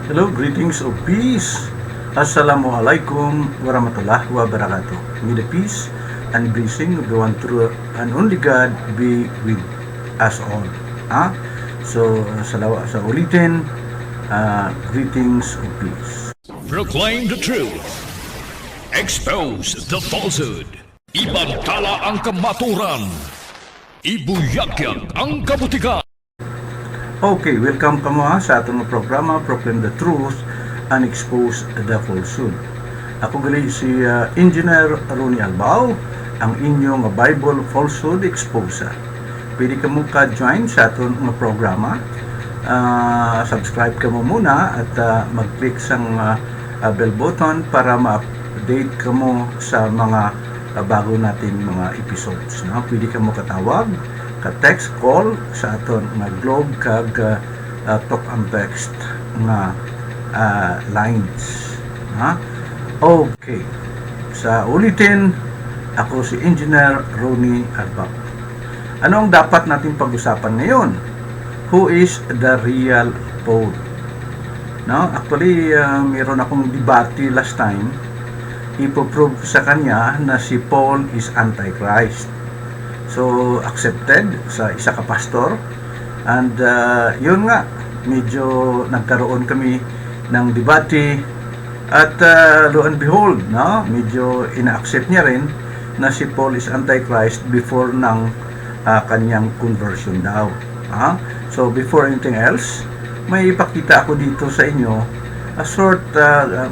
Hello, greetings of peace. Assalamualaikum warahmatullahi wabarakatuh. May the peace and blessing of the one true and only God be with us all. Sa ulitin, greetings of peace. Proclaim the truth. Expose the falsehood. Ibantala ang kamaturan. Ibuyagyak ang kabutikan. Okay, welcome kamo sa atong programa Proclaim the Truth and Expose the Falsehood. Ako gali si Engineer Ronnie Albao, ang inyong Bible Falsehood Exposer. Pwede ka mo ka-join sa atong programa. Subscribe ka mo muna at mag-click sa bell button para ma-update ka mo sa mga bago natin mga episodes. Pwede ka mo katawag, ka-text, call sa aton nga Globe kag talk and text nga lines. Okay. Sa ulitin, ako si Engineer Ronnie Albao. Ano ang dapat natin pag-usapan ngayon? Who is the real Paul? Actually, meron akong debate last time. Ipoprove sa kanya na si Paul is Antichrist. So, accepted sa isa ka pastor. And yun nga, medyo nagkaroon kami ng debate. At lo and behold, medyo ina-accept niya rin na si Paul is Antichrist before ng kanyang conversion daw. So, before anything else, may ipakita ako dito sa inyo a short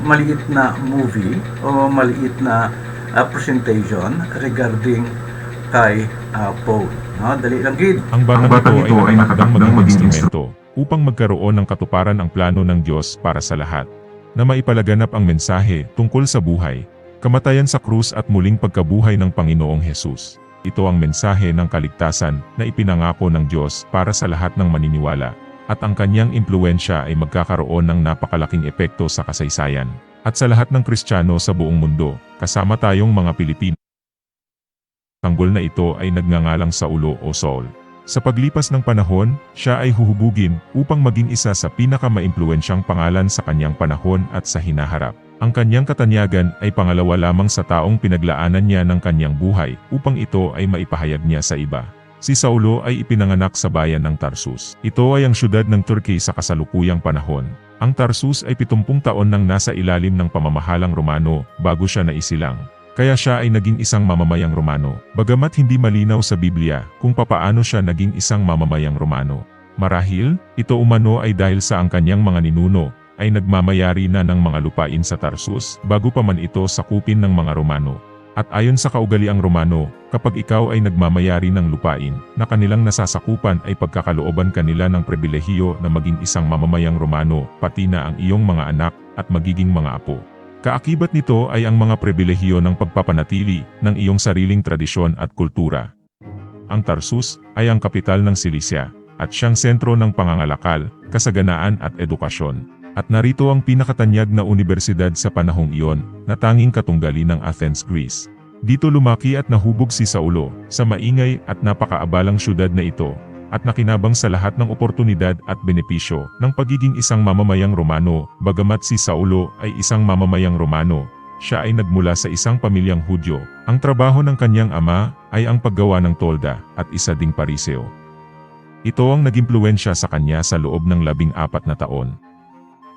maliit na movie o maliit na presentation regarding kay Paul. Dali lang gid. Ang batang ito ay nakatang maging instrumento upang magkaroon ng katuparan ang plano ng Diyos para sa lahat, na maipalaganap ang mensahe tungkol sa buhay, kamatayan sa krus at muling pagkabuhay ng Panginoong Hesus. Ito ang mensahe ng kaligtasan na ipinangako ng Diyos para sa lahat ng maniniwala, at ang kanyang impluwensya ay magkakaroon ng napakalaking epekto sa kasaysayan, at sa lahat ng Kristiyano sa buong mundo, kasama tayong mga Pilipino. Tanggol na ito ay nagngangalang Saulo o Saul. Sa paglipas ng panahon, siya ay huhubugin upang maging isa sa pinakamaimpluwensyang pangalan sa kanyang panahon at sa hinaharap. Ang kanyang katanyagan ay pangalawa lamang sa taong pinaglaanan niya ng kanyang buhay upang ito ay maipahayag niya sa iba. Si Saulo ay ipinanganak sa bayan ng Tarsus. Ito ay ang syudad ng Turkey sa kasalukuyang panahon. Ang Tarsus ay 70 taon nang nasa ilalim ng pamamahalang Romano bago siya naisilang. Kaya siya ay naging isang mamamayang Romano, bagamat hindi malinaw sa Biblia kung papaano siya naging isang mamamayang Romano. Marahil, ito umano ay dahil sa ang kanyang mga ninuno ay nagmamayari na ng mga lupain sa Tarsus bago pa man ito sakupin ng mga Romano. At ayon sa kaugaliang Romano, kapag ikaw ay nagmamayari ng lupain na kanilang nasasakupan ay pagkakalooban kanila ng pribilehiyo na maging isang mamamayang Romano, pati na ang iyong mga anak at magiging mga apo. Kaakibat nito ay ang mga pribilehiyo ng pagpapanatili ng iyong sariling tradisyon at kultura. Ang Tarsus ay ang kapital ng Cilicia at siyang sentro ng pangangalakal, kasaganaan at edukasyon. At narito ang pinakatanyag na unibersidad sa panahong iyon na tanging katunggali ng Athens, Greece. Dito lumaki at nahubog si Saulo sa maingay at napakaabalang syudad na ito at nakinabang sa lahat ng oportunidad at benepisyo ng pagiging isang mamamayang Romano. Bagamat si Saulo ay isang mamamayang Romano, siya ay nagmula sa isang pamilyang Hudyo. Ang trabaho ng kanyang ama ay ang paggawa ng tolda at isa ding pariseo. Ito ang nagimpluwensya sa kanya sa loob ng 14 na taon.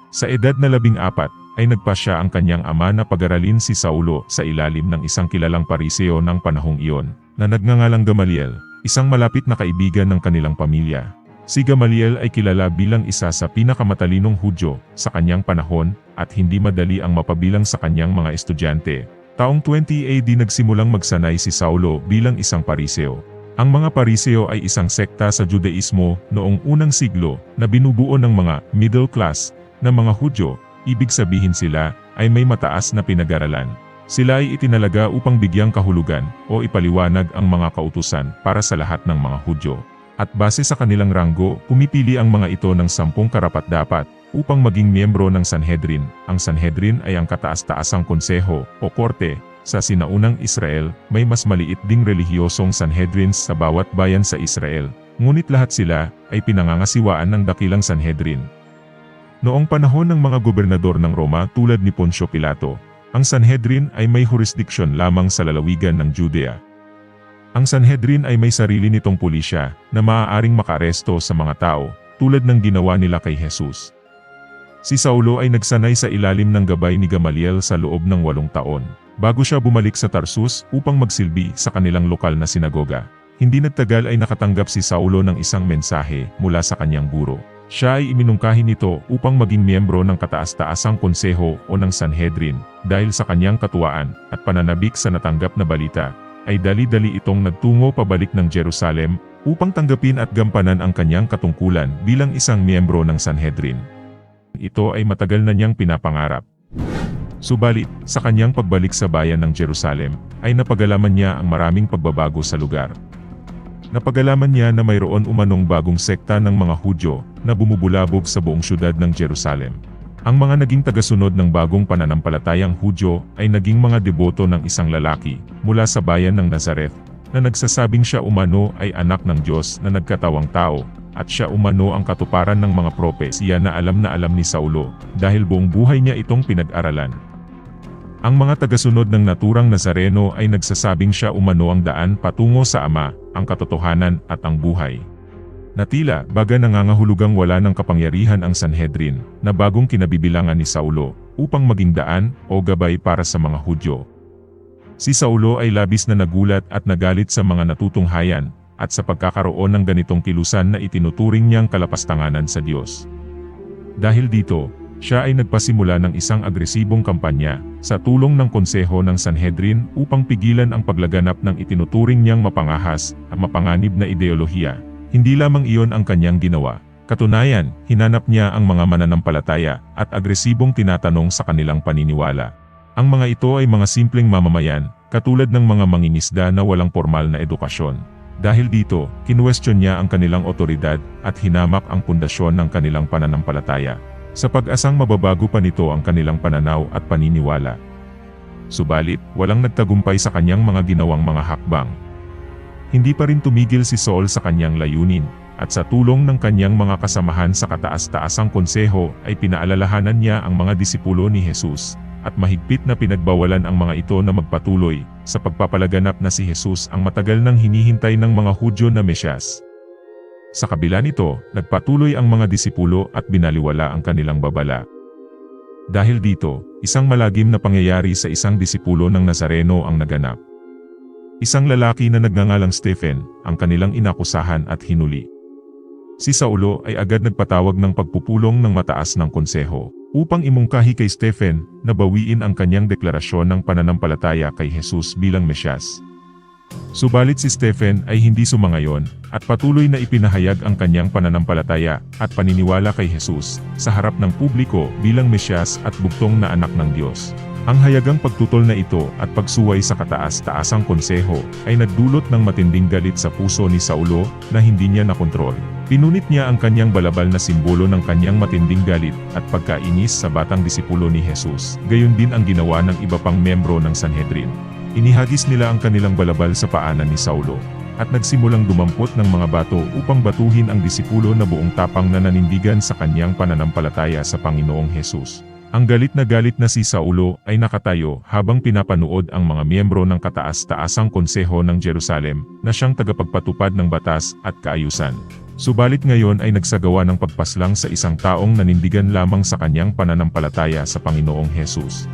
Sa edad na 14 ay nagpasya ang kanyang ama na pag-aralin si Saulo sa ilalim ng isang kilalang pariseo ng panahong iyon na nagngangalang Gamaliel, isang malapit na kaibigan ng kanilang pamilya. Si Gamaliel ay kilala bilang isa sa pinakamatalinong Hudyo sa kanyang panahon at hindi madali ang mapabilang sa kanyang mga estudyante. Taong 20 AD nagsimulang magsanay si Saulo bilang isang pariseo. Ang mga pariseo ay isang sekta sa Judaismo noong unang siglo na binubuo ng mga middle class na mga Hudyo, ibig sabihin sila ay may mataas na pinag-aralan. Sila ay itinalaga upang bigyang kahulugan o ipaliwanag ang mga kautusan para sa lahat ng mga Hudyo. At base sa kanilang ranggo, pumipili ang mga ito ng 10 karapat-dapat upang maging miyembro ng Sanhedrin. Ang Sanhedrin ay ang kataas-taasang konseho o korte. Sa sinaunang Israel, may mas maliit ding relihiyosong Sanhedrins sa bawat bayan sa Israel, ngunit lahat sila ay pinangangasiwaan ng dakilang Sanhedrin. Noong panahon ng mga gobernador ng Roma tulad ni Poncio Pilato, ang Sanhedrin ay may jurisdiksyon lamang sa lalawigan ng Judea. Ang Sanhedrin ay may sarili nitong pulisya na maaaring makaaresto sa mga tao tulad ng ginawa nila kay Jesus. Si Saulo ay nagsanay sa ilalim ng gabay ni Gamaliel sa loob ng 8 taon, bago siya bumalik sa Tarsus upang magsilbi sa kanilang lokal na sinagoga. Hindi nagtagal ay nakatanggap si Saulo ng isang mensahe mula sa kanyang guro. Siya ay iminungkahi nito upang maging miyembro ng kataas-taasang konseho o ng Sanhedrin dahil sa kanyang katuwaan at pananabik sa natanggap na balita, ay dali-dali itong nagtungo pabalik ng Jerusalem upang tanggapin at gampanan ang kanyang katungkulan bilang isang miyembro ng Sanhedrin. Ito ay matagal na niyang pinapangarap. Subalit, sa kanyang pagbalik sa bayan ng Jerusalem, ay napagalaman niya ang maraming pagbabago sa lugar. Napagalaman niya na mayroon umanong bagong sekta ng mga Hudyo na bumubulabog sa buong syudad ng Jerusalem. Ang mga naging tagasunod ng bagong pananampalatayang Hudyo ay naging mga deboto ng isang lalaki mula sa bayan ng Nazareth na nagsasabing siya umano ay anak ng Diyos na nagkatawang tao at siya umano ang katuparan ng mga propesya na alam ni Saulo dahil buong buhay niya itong pinag-aralan. Ang mga tagasunod ng naturang Nazareno ay nagsasabing siya umano ang daan patungo sa Ama, ang katotohanan at ang buhay. Na tila baga nangangahulugang wala ng kapangyarihan ang Sanhedrin na bagong kinabibilangan ni Saulo upang maging daan o gabay para sa mga Hudyo. Si Saulo ay labis na nagulat at nagalit sa mga natutunghayan at sa pagkakaroon ng ganitong kilusan na itinuturing niyang kalapastanganan sa Diyos. Dahil dito, siya ay nagpasimula ng isang agresibong kampanya sa tulong ng konseho ng Sanhedrin upang pigilan ang paglaganap ng itinuturing niyang mapangahas at mapanganib na ideolohiya. Hindi lamang iyon ang kanyang ginawa. Katunayan, hinanap niya ang mga mananampalataya at agresibong tinatanong sa kanilang paniniwala. Ang mga ito ay mga simpleng mamamayan, katulad ng mga mangingisda na walang formal na edukasyon. Dahil dito, kinuwestiyon niya ang kanilang otoridad at hinamak ang pundasyon ng kanilang pananampalataya. Sa pag-asang mababago pa nito ang kanilang pananaw at paniniwala. Subalit, walang nagtagumpay sa kanyang mga ginawang mga hakbang. Hindi pa rin tumigil si Saul sa kanyang layunin, at sa tulong ng kanyang mga kasamahan sa kataas-taasang konseho ay pinaalalahanan niya ang mga disipulo ni Jesus, at mahigpit na pinagbawalan ang mga ito na magpatuloy sa pagpapalaganap na si Jesus ang matagal nang hinihintay ng mga Hudyo na Mesyas. Sa kabila nito, nagpatuloy ang mga disipulo at binaliwala ang kanilang babala. Dahil dito, isang malagim na pangyayari sa isang disipulo ng Nazareno ang naganap. Isang lalaki na nagngangalang Stephen, ang kanilang inakusahan at hinuli. Si Saulo ay agad nagpatawag ng pagpupulong ng mataas ng konseho, upang imungkahi kay Stephen na bawiin ang kanyang deklarasyon ng pananampalataya kay Jesus bilang Mesyas. Subalit si Stephen ay hindi sumangayon, at patuloy na ipinahayag ang kanyang pananampalataya at paniniwala kay Jesus sa harap ng publiko bilang Mesyas at bugtong na anak ng Diyos. Ang hayagang pagtutol na ito at pagsuway sa kataas-taasang konseho ay nagdulot ng matinding galit sa puso ni Saulo na hindi niya nakontrol. Pinunit niya ang kanyang balabal na simbolo ng kanyang matinding galit at pagkainis sa batang disipulo ni Jesus. Gayon din ang ginawa ng iba pang membro ng Sanhedrin. Inihagis nila ang kanilang balabal sa paanan ni Saulo, at nagsimulang dumampot ng mga bato upang batuhin ang disipulo na buong tapang na nanindigan sa kanyang pananampalataya sa Panginoong Jesus. Ang galit na si Saulo ay nakatayo habang pinapanood ang mga miyembro ng kataas-taasang konseho ng Jerusalem na siyang tagapagpatupad ng batas at kaayusan. Subalit ngayon ay nagsagawa ng pagpaslang sa isang taong nanindigan lamang sa kanyang pananampalataya sa Panginoong Jesus.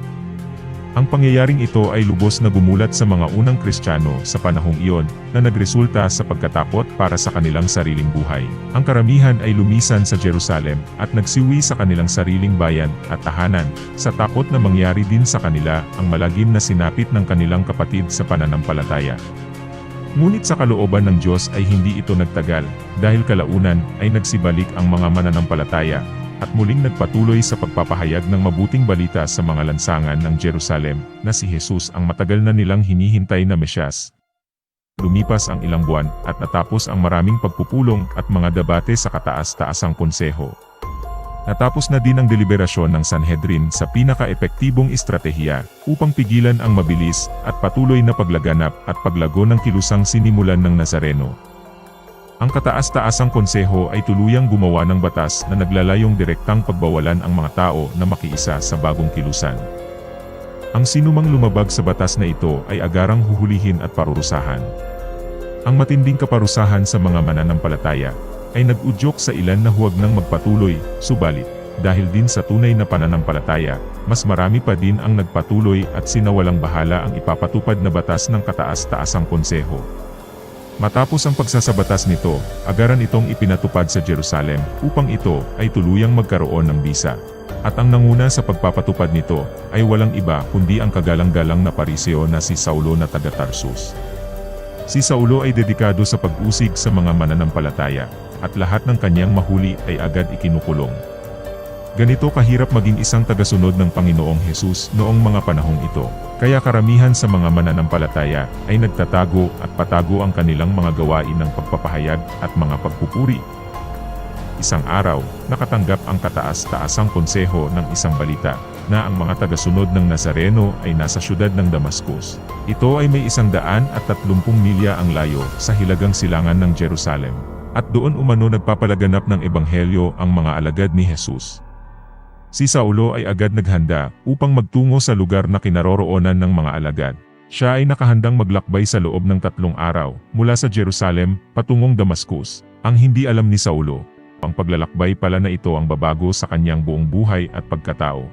Ang pangyayaring ito ay lubos na gumulat sa mga unang Kristiyano sa panahong iyon na nagresulta sa pagkatakot para sa kanilang sariling buhay. Ang karamihan ay lumisan sa Jerusalem at nagsiuwi sa kanilang sariling bayan at tahanan sa takot na mangyari din sa kanila ang malagim na sinapit ng kanilang kapatid sa pananampalataya. Ngunit sa kalooban ng Diyos ay hindi ito nagtagal dahil kalaunan ay nagsibalik ang mga mananampalataya at muling nagpatuloy sa pagpapahayag ng mabuting balita sa mga lansangan ng Jerusalem na si Jesus ang matagal na nilang hinihintay na Mesyas. Lumipas ang ilang buwan at natapos ang maraming pagpupulong at mga debate sa kataas-taasang konseho. Natapos na din ang deliberasyon ng Sanhedrin sa pinaka-epektibong estratehiya upang pigilan ang mabilis at patuloy na paglaganap at paglago ng kilusang sinimulan ng Nazareno. Ang kataas-taasang konseho ay tuluyang gumawa ng batas na naglalayong direktang pagbawalan ang mga tao na makiisa sa bagong kilusan. Ang sinumang lumabag sa batas na ito ay agarang huhulihin at parurusahan. Ang matinding kaparusahan sa mga mananampalataya ay nag-udyok sa ilan na huwag nang magpatuloy, subalit, dahil din sa tunay na pananampalataya, mas marami pa din ang nagpatuloy at sinawalang bahala ang ipapatupad na batas ng kataas-taasang konseho. Matapos ang pagsasabatas nito, agaran itong ipinatupad sa Jerusalem upang ito ay tuluyang magkaroon ng bisa. At ang nanguna sa pagpapatupad nito ay walang iba kundi ang kagalang-galang na Pariseo na si Saulo na taga Tarsus. Si Saulo ay dedikado sa pag-usig sa mga mananampalataya, at lahat ng kanyang mahuli ay agad ikinukulong. Ganito kahirap maging isang tagasunod ng Panginoong Hesus noong mga panahong ito, kaya karamihan sa mga mananampalataya ay nagtatago at patago ang kanilang mga gawain ng pagpapahayag at mga pagpupuri. Isang araw, nakatanggap ang kataas-taasang konseho ng isang balita, na ang mga tagasunod ng Nazareno ay nasa syudad ng Damascus. Ito ay may 130 milya ang layo sa hilagang silangan ng Jerusalem. At doon umano nagpapalaganap ng ebanghelyo ang mga alagad ni Jesus. Si Saulo ay agad naghanda upang magtungo sa lugar na kinaroroonan ng mga alagad. Siya ay nakahandang maglakbay sa loob ng 3 araw mula sa Jerusalem patungong Damascus. Ang hindi alam ni Saulo, ang paglalakbay pala na ito ang babago sa kanyang buong buhay at pagkatao.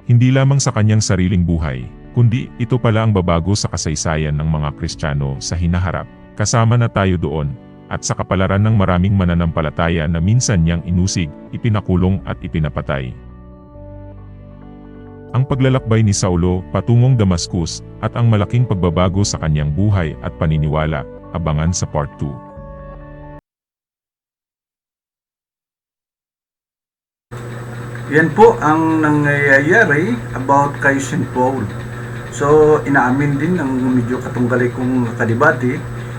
Hindi lamang sa kanyang sariling buhay, kundi ito pala ang babago sa kasaysayan ng mga Kristiyano sa hinaharap. Kasama na tayo doon, at sa kapalaran ng maraming mananampalataya na minsan niyang inusig, ipinakulong at ipinapatay. Ang paglalakbay ni Saulo patungong Damascus at ang malaking pagbabago sa kanyang buhay at paniniwala, abangan sa Part 2. Yan po ang nangyayari about kay St. Paul. So, inaamin din ng medyo katunggali kong kadibati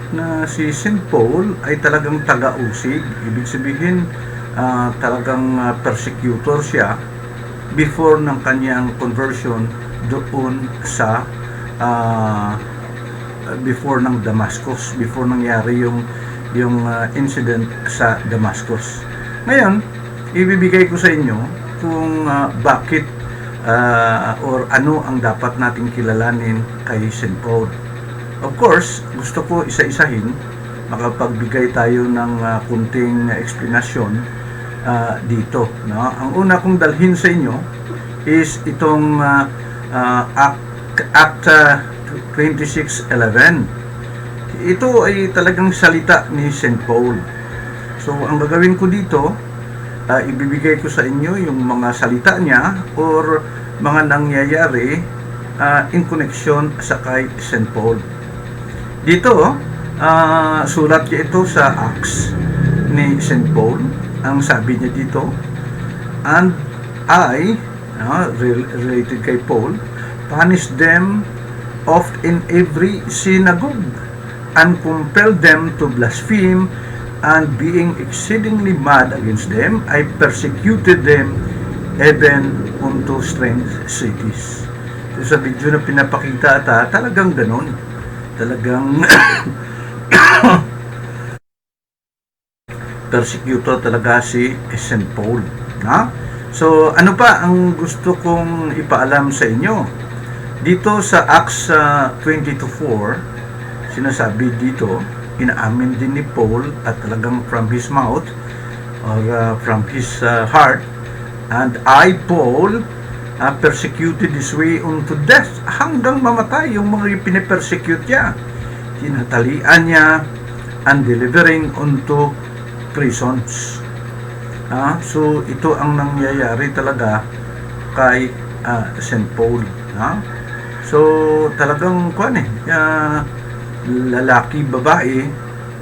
na si St. Paul ay talagang taga-usig. Ibig sabihin, talagang persecutor siya before ng kanyang conversion doon sa before ng Damascus, before nangyari yung incident sa Damascus. Ngayon, ibibigay ko sa inyo kung bakit or ano ang dapat nating kilalanin kay St. Paul. Of course, gusto ko isa-isahin, makapagbigay tayo ng kunting explanation dito. No? Ang una kong dalhin sa inyo is itong Act 26:11. Ito ay talagang salita ni St. Paul. So, ang gagawin ko dito, ibibigay ko sa inyo yung mga salita niya or mga nangyayari in connection sa kay St. Paul. Dito, sulat niya ito sa Acts ni St. Paul. Ang sabi niya dito, and I, related kay Paul, punish them oft in every synagogue and compel them to blaspheme, and being exceedingly mad against them, I persecuted them even unto strange cities. So, sa video na pinapakita talagang ganon. Talagang persecutor talaga si St. Paul. Ha? So, ano pa ang gusto kong ipaalam sa inyo? Dito sa Acts 22:4, sinasabi dito, inaamin din ni Paul at talagang from his mouth or from his heart, and I, Paul, persecuted this way unto death, hanggang mamatay yung mga pinipersecute niya. Tinatalian niya and delivering unto prisons. So ito ang nangyayari talaga kay St. Paul. So talagang lalaki, babae,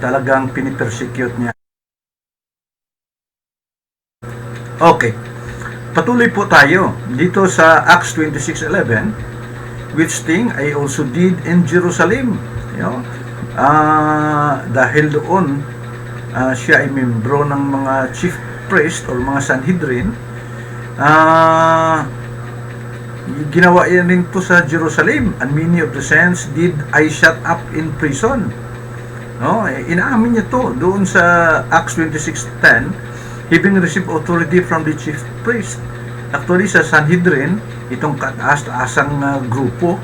talagang pinipersecute niya. Okay, patuloy po tayo dito sa Acts 26:11, which thing I also did in Jerusalem. Dahil doon siya ay membro ng mga chief priest or mga Sanhedrin, ginawa yan rin to sa Jerusalem, and many of the saints did I shut up in prison. No, inaamin niya to doon sa Acts 26:10, having received authority from the chief priest. Actually sa Sanhedrin, itong kataas-taasang grupo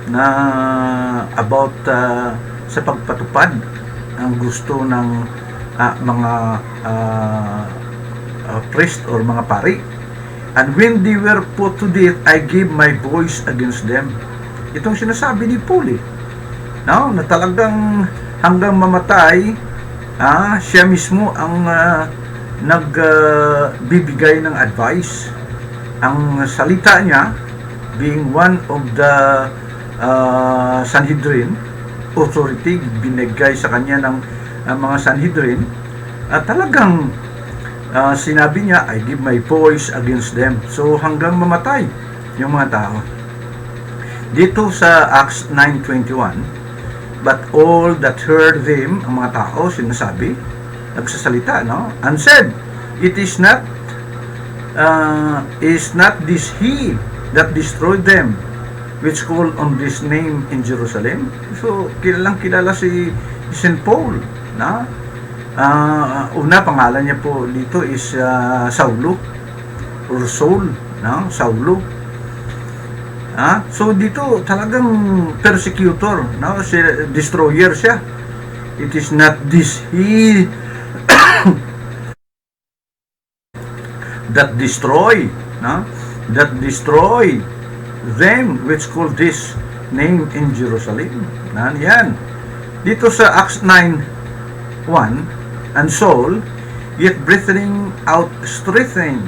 na about sa pagpatupad ang gusto ng mga priest or mga pari. And when they were put to death, I gave my voice against them. Itong sinasabi ni Paul no, na talagang hanggang mamatay, siya mismo ang nagbibigay ng advice. Ang salita niya, being one of the Sanhedrin, authority binigay sa kanya ng mga Sanhedrin, at talagang sinabi niya, I give my voice against them. So hanggang mamatay yung mga tao. Dito sa Acts 9:21, but all that heard them, ang mga tao, sinasabi, nagsasalita, no? And said, it is not this he that destroyed them, which called on this name in Jerusalem. So, kilalang kilala si St. Paul, na? Una, pangalan niya po dito is Saulo, or Saul, no? Saulo. So dito talagang persecutor, no? Destroyer siya. It is not this he that destroy, no? That destroy them which call this name in Jerusalem. Yan. Dito sa Acts 9:1, and Saul, yet breathing out strengthening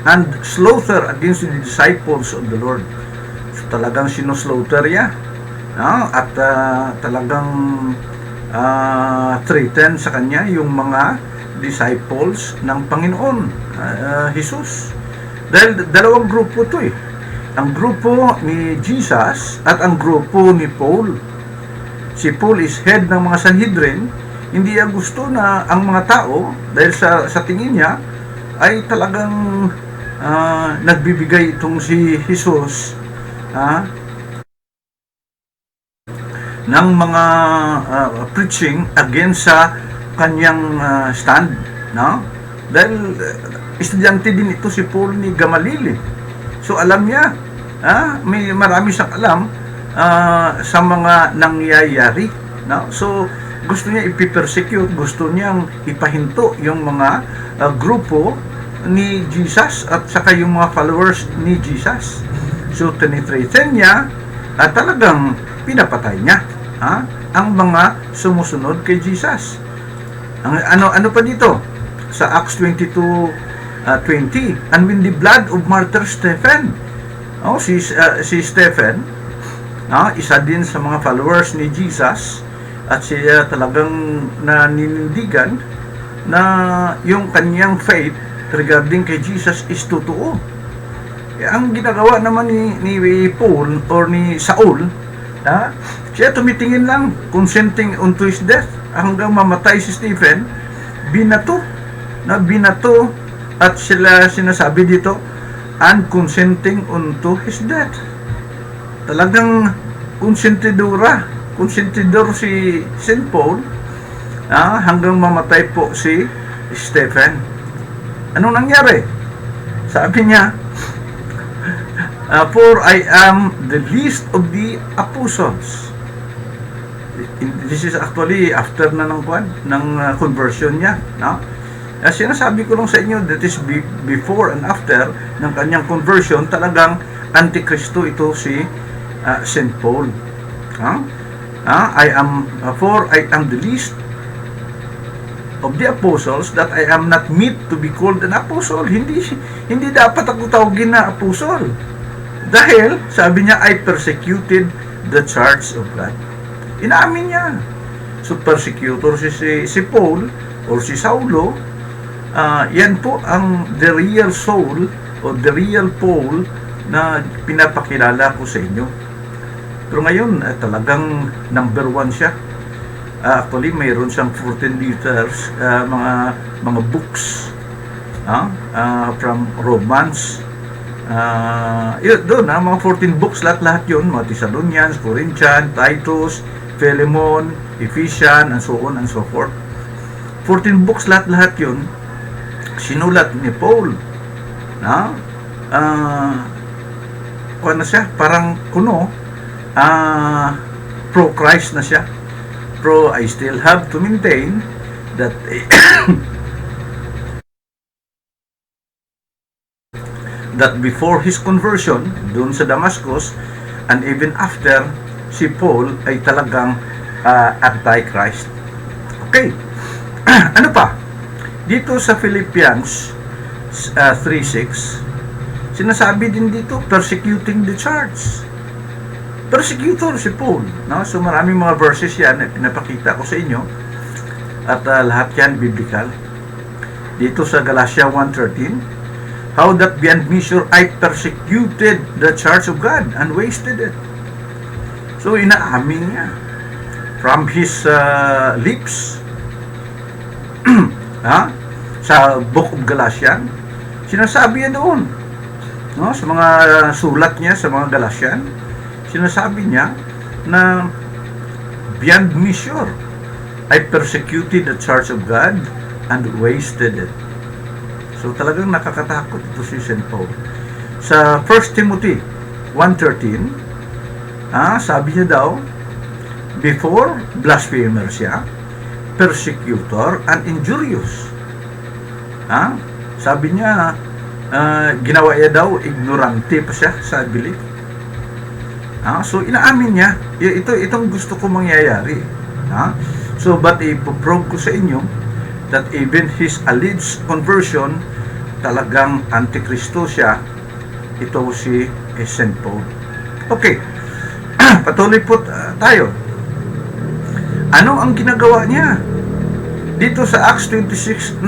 and slaughter against the disciples of the Lord. Talagang sinoslaughter niya, no? At talagang threaten sa kanya yung mga disciples ng Panginoon Jesus. Dahil dalawang grupo to ang grupo ni Jesus at ang grupo ni Paul. Si Paul is head ng mga Sanhedrin. Hindi niya gusto na ang mga tao, dahil sa tingin niya ay talagang nagbibigay itong si Jesus ng mga preaching against sa kanyang stand, no? Dahil estudyante din ito si Paul ni Gamaliel. So alam niya, may marami siyang alam sa mga nangyayari, no? So gusto niya ipipersecute, gusto niyang ipahinto yung mga grupo ni Jesus at saka yung mga followers ni Jesus. So tinitraten niya at talagang pinapatay niya ang mga sumusunod kay Jesus. Ano pa dito sa Acts 22:20, and when the blood of martyr Stephen, si Stephen, isa din sa mga followers ni Jesus, at siya talagang naninindigan na yung kanyang faith regarding kay Jesus is totoo. Ang ginagawa naman ni Paul or ni Saul, siya tumitingin lang, consenting unto his death, hanggang mamatay si Stephen, binato, at sila sinasabi dito, and consenting unto his death. Talagang konsentidor si St. Paul, hanggang mamatay po si Stephen. Anong nangyari? Sabi niya, for I am the least of the apostles. This is actually after na ng conversion niya, no? Sinasabi ko lang sa inyo, that is before and after ng kanyang conversion, talagang antikristo ito si St. Paul. I am the least of the apostles, that I am not meet to be called an apostle. Hindi dapat ako tawagin na apostle. Dahil, sabi niya, I persecuted the church of God. Inaamin niya. So, persecutor si Paul or si Saulo, yan po ang the real soul o the real Paul na pinapakilala ko sa inyo. Pero ngayon, talagang number 1 siya. Actually, mayroon siyang 14 letters, mga books from Romans. Doon, mga 14 books, lahat yun, mga Thessalonians, Corinthians, Titus, Philemon, Ephesians, and so on and so forth. 14 books, lahat-lahat yun, sinulat ni Paul. Na? Ano siya? Parang kuno, pro-Christ na siya. I still have to maintain that that before his conversion doon sa Damascus and even after, si Paul ay talagang anti-Christ. Okay. Ano pa? Dito sa Philippians 3:6, sinasabi din dito, persecuting the church. Persecutor si Paul. No? So maraming mga verses yan na pinapakita ko sa inyo. At lahat yan biblical. Dito sa Galatia 1:13, how that beyond measure I persecuted the church of God and wasted it. So inaamin niya from his lips sa Book of Galatian, sinasabi niya doon, no, sa mga sulat niya sa mga Galatian, sinasabi niya na beyond measure I persecuted the church of God and wasted it. So talagang nakakatakot ito si St. Paul. Sa 1 Timothy 1:13, sabi niya daw, before, blasphemer siya, persecutor, and injurious. Sabi niya, ginawa niya daw, ignorante pa siya sa belief. So inaamin niya, itong gusto ko mangyayari. So but ipoprove ko sa inyo that even his alleged conversion, talagang antikristo siya, ito si St. Paul. Okay, patuloy po tayo. Ano ang ginagawa niya? Dito sa Acts 26:9,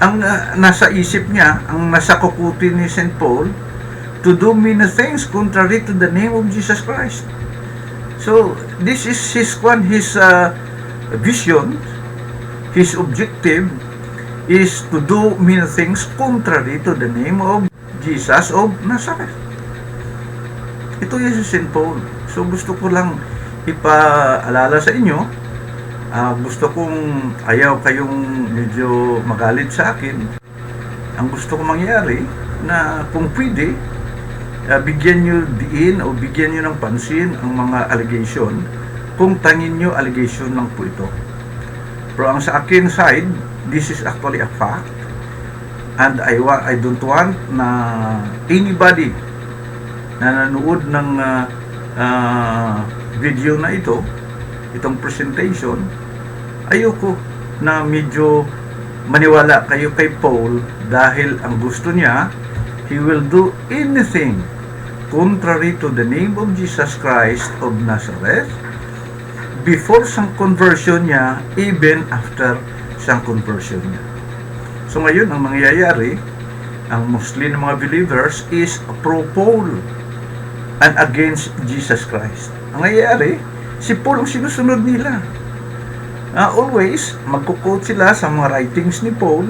ang nasa isip niya, ang nasa kukutin ni St. Paul, to do many things contrary to the name of Jesus Christ. So, this is his vision, his objective is to do many things contrary to the name of Jesus of Nazareth. Ito yung si St. Paul. So, gusto ko lang ipaalala sa inyo. Gusto kong ayaw kayong medyo magalit sa akin. Ang gusto kong mangyari na kung pwede, bigyan nyo diin o bigyan nyo ng pansin ang mga allegation kung tangin nyo allegation lang po ito. Pero ang sa akin side, this is actually a fact, and I don't want na anybody na nanood ng video na ito, itong presentation, ayoko na medyo maniwala kayo kay Paul dahil ang gusto niya, he will do anything contrary to the name of Jesus Christ of Nazareth before sang conversion niya, even after sang conversion niya. So ngayon, ang mangyayari, ang Muslim na mga believers is pro-Paul and against Jesus Christ. Ang nangyayari, si Paul ang sinusunod nila. Always, magkukot sila sa mga writings ni Paul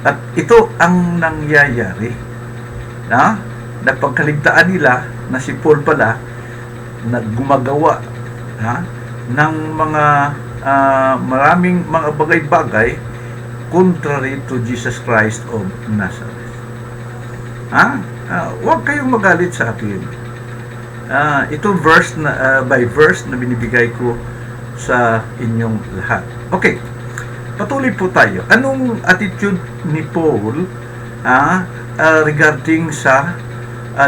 at ito ang nangyayari. Napagkaligtaan nila na si Paul pala gumagawa ng mga maraming mga bagay-bagay contrary to Jesus Christ of Nazareth. Huwag kayong magalit sa akin. Ito verse by verse na binibigay ko sa inyong lahat. Okay, patuloy po tayo. Anong attitude ni Paul regarding sa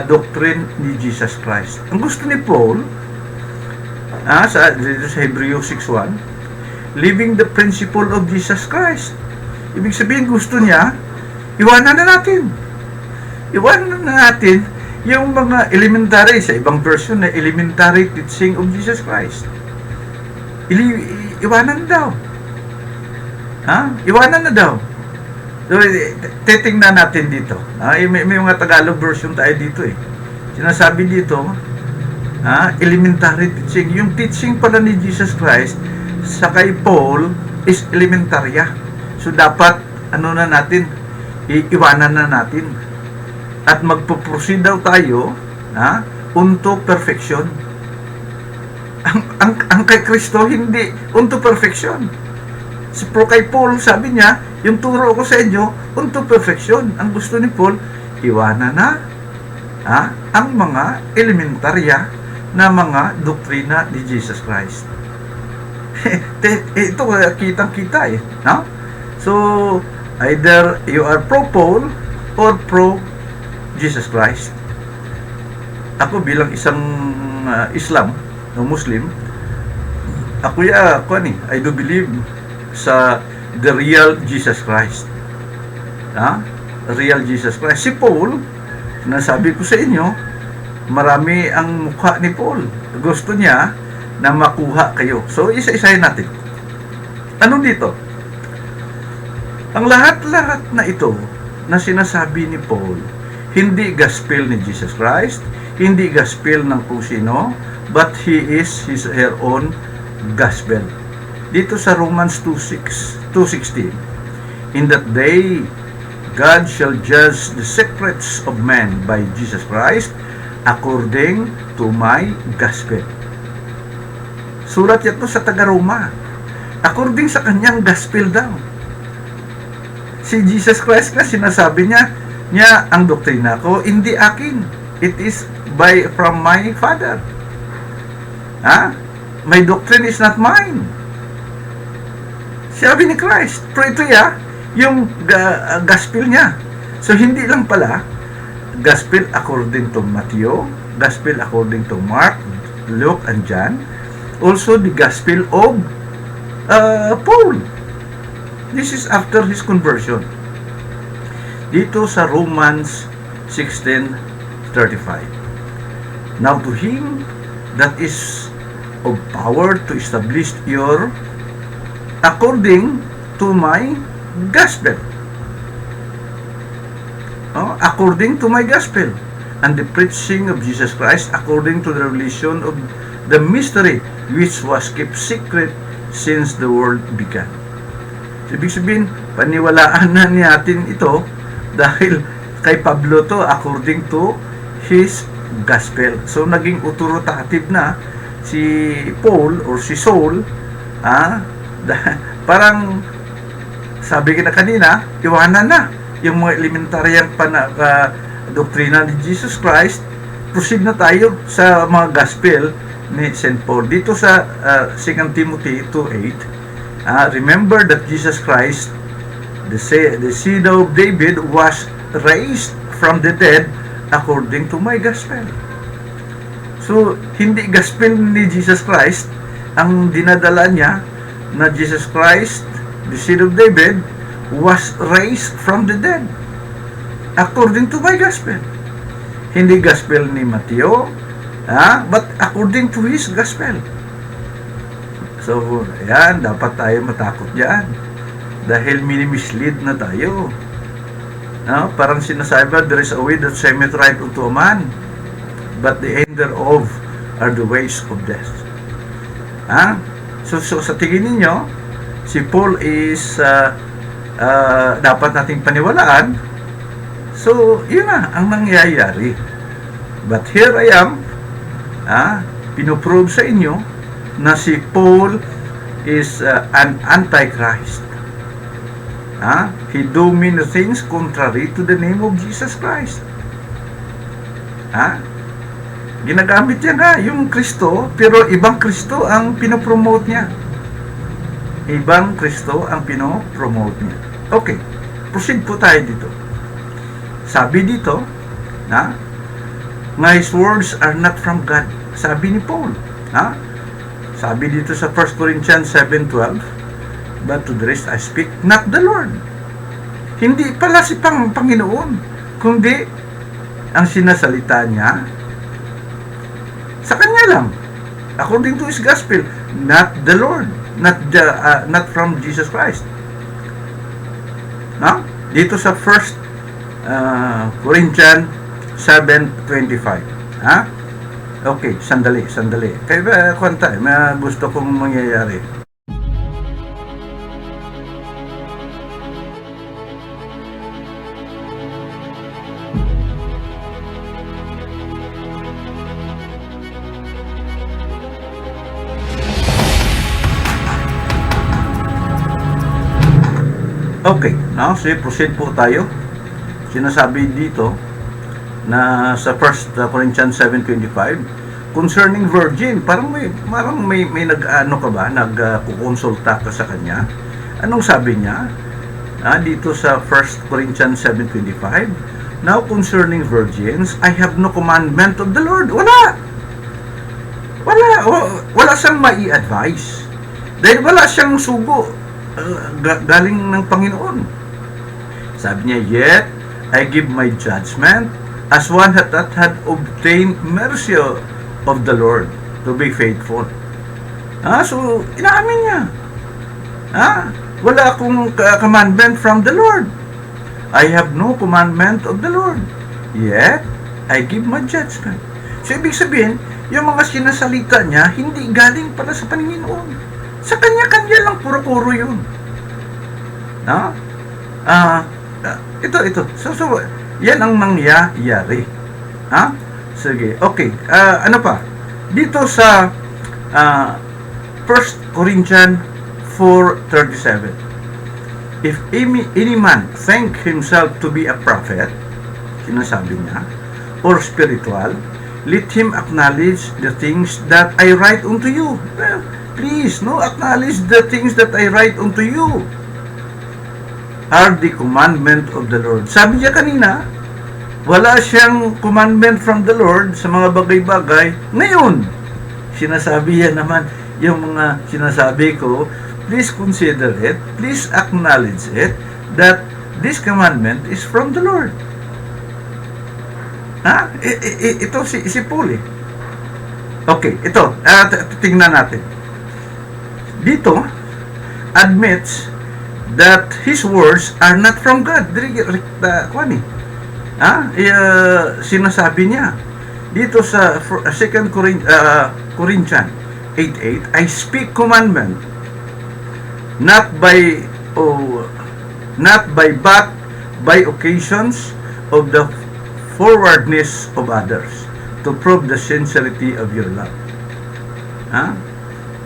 doctrine ni Jesus Christ? Ang gusto ni Paul dito sa Hebrews 6:1, living the principle of Jesus Christ. Ibig sabihin, gusto niya iwanan na natin yung mga elementary, sa ibang version na elementary teaching of Jesus Christ. Iwanan daw. Iwanan na daw. So, titingnan natin dito. May mga Tagalog version tayo dito eh. Sinasabi dito, elementary teaching. Yung teaching pala ni Jesus Christ sa kay Paul is elementarya. So, dapat, iwanan na natin. At magpo-proceed daw tayo, untuk perfection. ang kay Kristo hindi unto perfection. Pero kay Paul, sabi niya, yung turo ko sa inyo, unto perfection. Ang gusto ni Paul, iwanan na ang mga elementarya na mga doktrina ni Jesus Christ. Ito, kitang-kita no? So, either you are pro-Paul or pro-Jesus Christ. Ako bilang isang Islam, no Muslim, I do believe sa the real Jesus Christ. Real Jesus Christ. Si Paul, nasabi ko sa inyo, marami ang mukha ni Paul. Gusto niya na makuha kayo. So, isa-isahin natin. Ano dito? Ang lahat-lahat na ito na sinasabi ni Paul, hindi gospel ni Jesus Christ, hindi gospel ng kung sino, but he is her own gospel. Dito sa Romans 2:16, in that day, God shall judge the secrets of men by Jesus Christ according to my gospel. Surat yan to sa taga-Roma. According sa kanyang gospel daw. Si Jesus Christ nga sinasabi niya ang doktrina ko, hindi akin. It is from my Father. My doctrine is not mine. Sabi ni Christ. Pero ito yung gospel niya. So, hindi lang pala gospel according to Matthew, gospel according to Mark, Luke, and John. Also, the gospel of Paul. This is after his conversion. Dito sa Romans 16:35. Now to him that is of power to establish your according to my gospel. According to my gospel and the preaching of Jesus Christ according to the revelation of the mystery which was kept secret since the world began. So, ibig sabihin, paniwalaan na natin ito dahil kay Pablo to according to his gospel. So, naging authoritative na si Paul or si Saul, parang sabi ko na kanina, iwanan na yung mga elementaryang doktrina ni Jesus Christ. Proceed na tayo sa mga gospel ni St. Paul. Dito sa 2 Timothy 2:8, remember that Jesus Christ, the seed of David, was raised from the dead according to my gospel. So, hindi gospel ni Jesus Christ ang dinadala niya na Jesus Christ, the seed of David, was raised from the dead according to my gospel. Hindi gospel ni Matthew, but according to his gospel. So, ayan, dapat tayo matakot dyan dahil minimislead na tayo. Parang sinasabi, there is a way that seemeth right unto a man, but the end thereof are the ways of death. So sa tingin ninyo, si Paul is dapat nating paniwalaan. So, yun na ang nangyayari. But here I am, pinoprove sa inyo na si Paul is an antichrist. He do many things contrary to the name of Jesus Christ. Ginagamit niya yung Kristo, pero ibang Kristo ang pinopromote niya. Ibang Kristo ang pinopromote niya. Okay, proceed po tayo dito. Sabi dito, his words are not from God. Sabi ni Paul. Sabi dito sa 1 Corinthians 7:12, but to the rest I speak not the Lord. Hindi pala si Panginoon, kundi ang sinasalita niya sa kanya lang, according to his gospel, not the Lord, not from Jesus Christ. Dito sa 1 Corinthians 7:25. Okay, sandali. Kaya may gusto kong mangyayari. Okay, now so proceed po tayo. Sinasabi dito na sa 1 Corinthians 7:25 concerning virgin, parang may nag-ano ka ba, nagkukonsulta ka sa kanya. Anong sabi niya? Dito sa 1 Corinthians 7:25, now concerning virgins, I have no commandment of the Lord. Wala siyang mai-advise. Dahil wala siyang sugo galing ng Panginoon. Sabi niya, yet I give my judgment as one that had obtained mercy of the Lord to be faithful. So, inaamin niya. Wala akong commandment from the Lord. I have no commandment of the Lord. Yet, I give my judgment. So, ibig sabihin, yung mga sinasalita niya, hindi galing pala sa Panginoon. Sa kanya-kanya lang, puro-puro yun. Ito. So, yan ang nangyayari. Sige, okay. Ano pa? Dito sa 1 Corinthians 4:37. If any man think himself to be a prophet, sinasabi niya, or spiritual, let him acknowledge the things that I write unto you. Well, please, acknowledge the things that I write unto you are the commandment of the Lord. Sabi niya kanina, wala siyang commandment from the Lord sa mga bagay-bagay. Ngayon, sinasabi niya naman yung mga sinasabi ko, please consider it, please acknowledge it, that this commandment is from the Lord. Ito si Paul eh. Okay, ito, tingnan natin. Dito, admits that his words are not from God. Sinasabi niya dito sa 2 Corinthians 8:8, I speak commandment not by but by occasions of the forwardness of others to prove the sincerity of your love.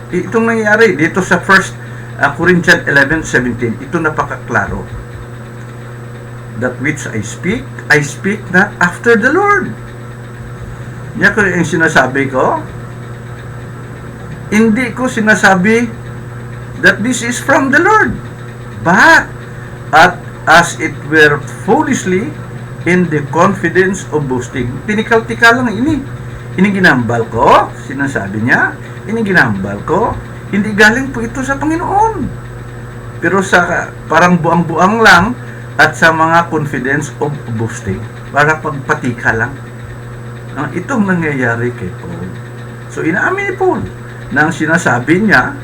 Itong nangyayari dito sa 1 Corinthians 11:17, ito napakaklaro. That which I speak not after the Lord. Yan ko yung sinasabi ko. Hindi ko sinasabi that this is from the Lord, but as it were foolishly in the confidence of boasting. Tinikal-tikal lang ini. Ginambal ko, sinasabi niya, ginambal ko, hindi galing po ito sa Panginoon. Pero sa parang buang-buang lang at sa mga confidence of boasting, para pagpatika lang. Itong nangyayari kay Paul. So inaamin ni Paul na ang sinasabi niya,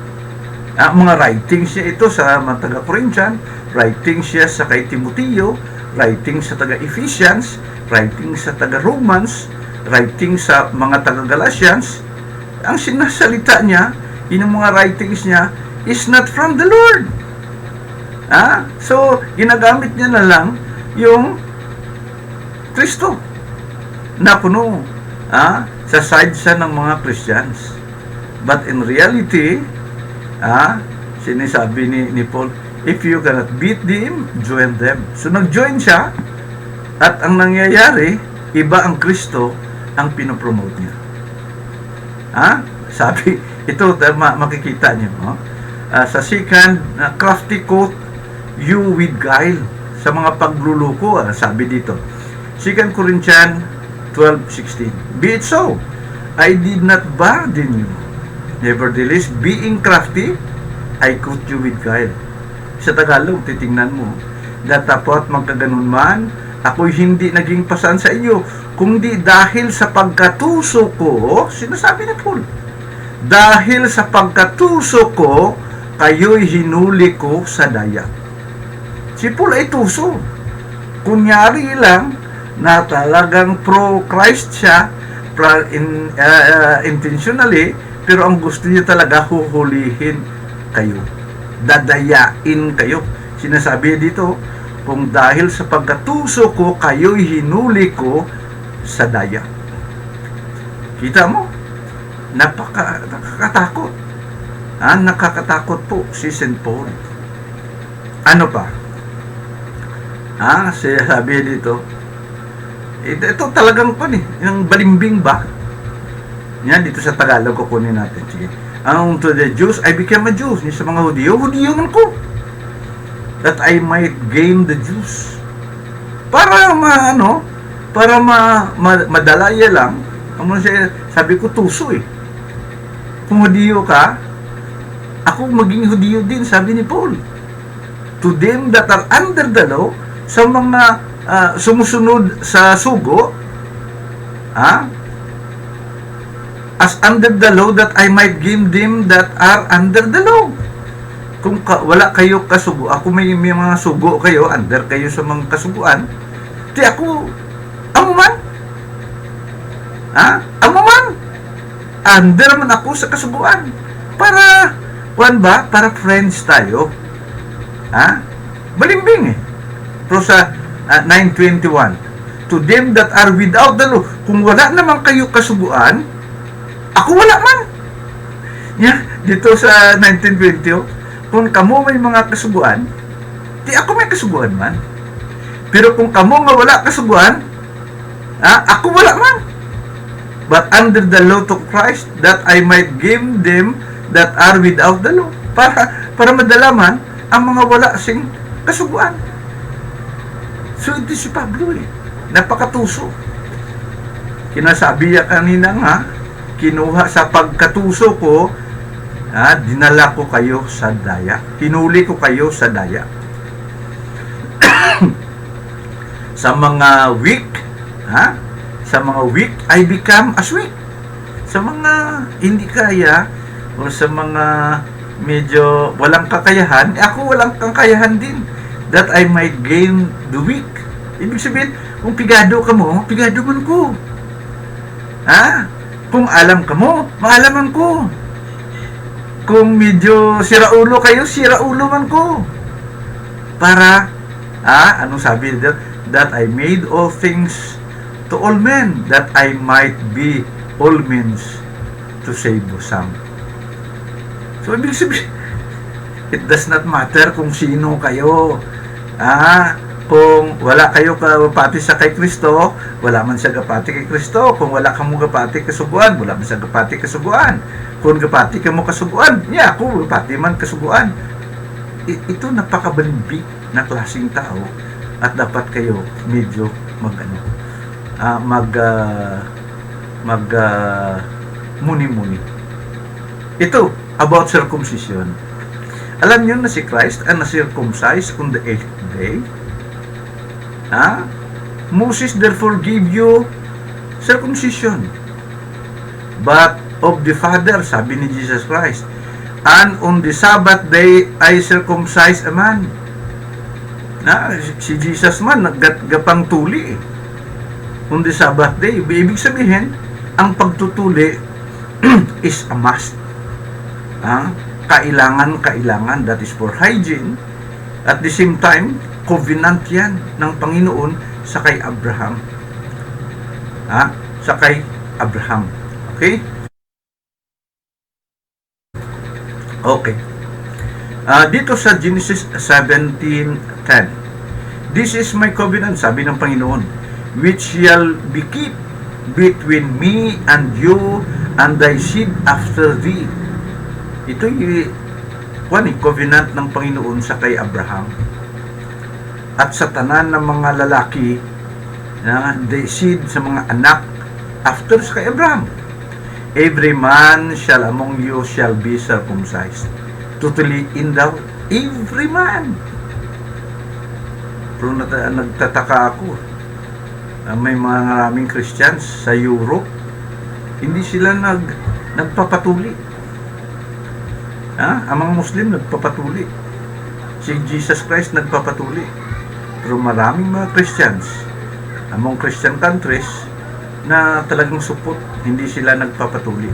mga writings niya ito sa mga taga-Corinthian, writings siya sa kay Timoteo, writings sa taga-Ephesians, writings sa taga-Romans, writings sa mga taga-Galatians. Ang sinasalita niya, yung mga writings niya, is not from the Lord. So, ginagamit niya na lang yung Kristo na puno sa side siya ng mga Christians. But in reality, sinasabi ni Paul, if you cannot beat them, join them. So, nag-join siya at ang nangyayari, iba ang Kristo ang pinopromote niya. Sabi, ito makikita niyo, sa second crafty quote, you with guile, sa mga pagluluko, sabi dito, 2 Corinthians 12:16, be it so, I did not burden you, nevertheless, being crafty, I caught you with guile. Sa Tagalog, titingnan mo, datapot magkaganon man, ako'y hindi naging pasan sa inyo, kundi dahil sa pagkatuso ko, sinasabi ni Paul, dahil sa pagkatuso ko, kayo'y hinuli ko sa daya. Si Paul ay tuso. Kunyari lang na talagang pro-Christ siya, intentionally, pero ang gusto niya talaga huhulihin kayo. Dadayain kayo. Sinasabi dito, kung dahil sa pagkatuso ko, kayo'y hinuli ko sa daya. Kita mo? Nakakatakot. Nakakatakot po si St. Paul. Ano pa? Sabi dito, ito talagang pa yung balimbing ba? Yan, dito sa Tagalog kukunin natin. Sige. To the Jews, I became a Jew. Yung sa mga Hudiyo man ko. That I might gain the Jews. Para madalaya lang. Sabi ko, tuso eh. Kung Hudiyo ka, ako maging Hudiyo din, sabi ni Paul. To them that are under the law, sa mga sumusunod sa sugo, as under the law, that I might gain them that are under the law. Kung wala kayo kasugo, ako may mga sugo kayo, under kayo sa mga kasuguan, di ako, amo man, under man ako sa kasuguan. Para, para friends tayo. Balimbing eh. Pero sa 9:21, to them that are without the law, kung wala naman kayo kasuguan, ako wala man. Dito sa 19:20, kung kamo may mga kasuguan, di ako may kasuguan man. Pero kung kamo nga wala kasuguan, ako wala man. But under the law to Christ, that I might gain them that are without the law. Para madalaman ang mga wala sing kasuguan. So ito si Pablo eh. Napakatuso. Kinasabi niya kanina nga, kinuha sa pagkatuso ko, dinala ko kayo sa daya. Hinuli ko kayo sa daya. Sa mga weak, sa mga weak, I become as weak. Sa mga hindi kaya, o sa mga medyo walang kakayahan, ako walang kakayahan din. That I might gain the weak. Ibig sabihin, kung pigado ka mo, pigado man ko. Kung alam ka mo, maalaman ko. Kung medyo siraulo kayo, siraulo man ko. Para, anong sabi dito? That I made all things to all men, that I might be all means to save some. So, ibig sabihin, it does not matter kung sino kayo. Kung wala kayo kapati sa kay Kristo, wala man siya kapati kay Kristo. Kung wala ka mo kapati kasuguan, wala man siya kapati kasuguan. Kung kapati ka mo kasuguan, ako kapati man kasuguan. Ito napakabalimbing na klaseng tao at dapat kayo medyo muni-muni. Ito, about circumcision. Alam niyo na si Christ ang na-circumcise on the 8th day? Moses therefore gave you circumcision. But of the Father, sabi ni Jesus Christ, and on the Sabbath day, I circumcise a man. Si Jesus man, naggapang tuli. On the Sabbath day, ibig sabihin, ang pagtutuli is a must. Kailangan, that is for hygiene. At the same time, covenant yan ng Panginoon sa kay Abraham. Sa kay Abraham. Okay? Okay. Dito sa Genesis 17:10, this is my covenant, sabi ng Panginoon, which shall be kept between me and you and thy seed after thee. Ito yung covenant ng Panginoon sa kay Abraham at sa tanan ng mga lalaki na the seed sa mga anak after sa kay Abraham. Every man shall among you shall be circumcised. Totally in the every man. Pero nagtataka ako. May mga maraming Christians sa Europe, hindi sila nagpapatuli. Ang mga Muslim nagpapatuli. Si Jesus Christ nagpapatuli. Pero maraming mga Christians among Christian countries na talagang supot, hindi sila nagpapatuli.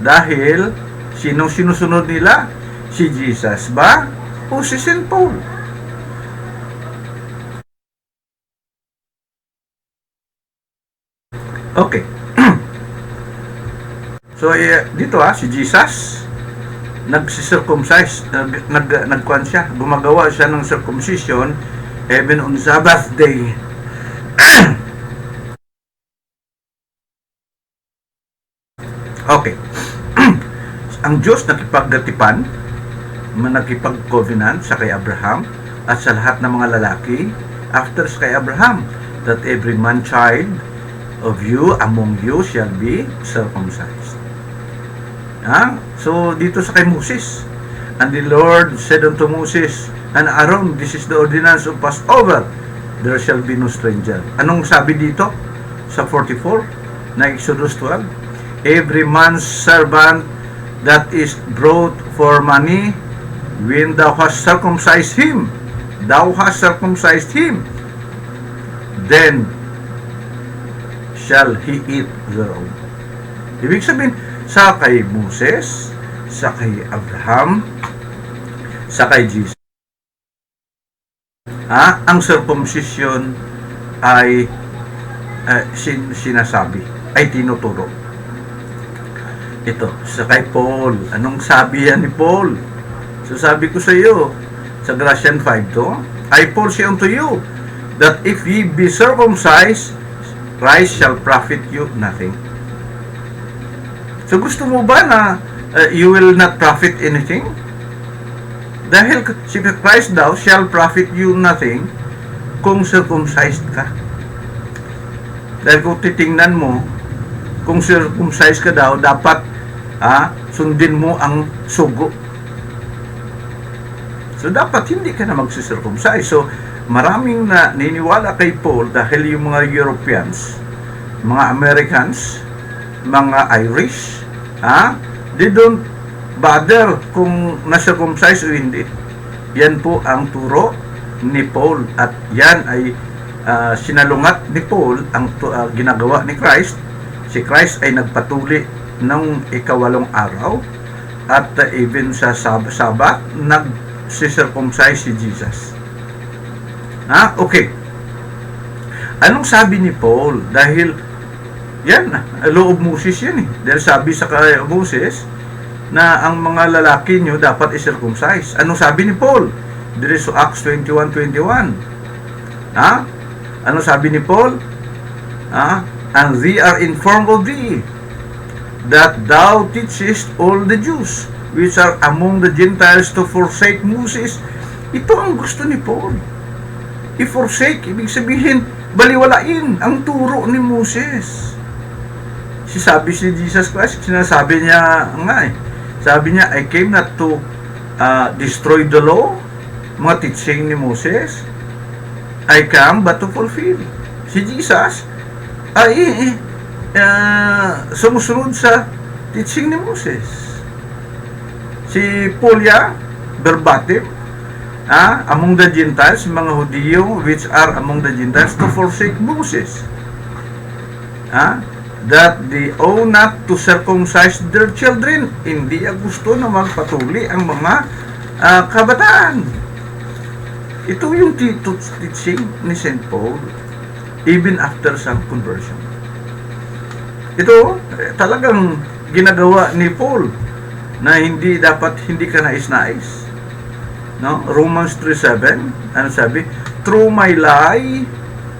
Dahil sinong sinusunod nila? Si Jesus ba o si St. Paul? Okay. So dito si Jesus nagsi-circumcise, nagkuan siya, gumagawa siya ng circumcision even on Sabbath day. Okay. Ang Diyos nakipagdatipan, nakipag-covenant sa kay Abraham at sa lahat ng mga lalaki after sa kay Abraham, that every man child of you among you shall be circumcised. So dito sa kay Moses, and the Lord said unto Moses and Aaron, this is the ordinance of Passover, there shall be no stranger. Anong sabi dito sa 44 na Exodus 12? Every man's servant that is brought for money, when thou hast circumcised him, then shall he eat thereof. Ibig sabihin, sa kay Moses, sa kay Abraham, sa kay Jesus, ang circumcision ay sinasabi, ay tinuturo. Ito, sa kay Paul, anong sabi yan ni Paul? So sabi ko sa iyo, sa Galatians 5:2, I Paul say unto you, that if ye be circumcised, Christ shall profit you nothing. So gusto mo ba na you will not profit anything? Dahil si Christ daw shall profit you nothing kung circumcised ka. Dahil kung titingnan mo, kung circumcised ka daw, dapat sundin mo ang sugo. So dapat hindi ka na magsisircumcise. So maraming na niniwala kay Paul dahil yung mga Europeans, mga Americans, mga Irish, they don't bother kung na-circumcise o hindi. Yan po ang turo ni Paul, at yan ay sinalungat ni Paul ang ginagawa ni Christ. Si Christ ay nagpatuli ng ikawalong araw, at even sa Sabat nag-circumcise si Jesus. Okay. Anong sabi ni Paul? Dahil yan, loob Moses yan eh. Dahil sabi sa kay Moses na ang mga lalaki nyo dapat i-circumcise. Anong sabi ni Paul? Dito sa Acts 21:21. Anong sabi ni Paul? And they are informed of thee, that thou teachest all the Jews which are among the Gentiles to forsake Moses. Ito ang gusto ni Paul. I-forsake, ibig sabihin, baliwalain ang turo ni Moses. Sabi si Jesus Christ, sinasabi niya nga sabi niya, I came not to destroy the law, mga teaching ni Moses. I come but to fulfill. Si Jesus ay sumusunod sa teaching ni Moses. Si Paul verbatim, among the Gentiles, mga Hudiyo which are among the Gentiles, to forsake Moses, that they owe not to circumcise their children. Hindi gusto na magpatuli ang mga kabataan. Ito yung teaching ni St. Paul even after some conversion. Ito talagang ginagawa ni Paul na hindi ka nais-nais. No? Romans 3:7, ano sabi? Through my lie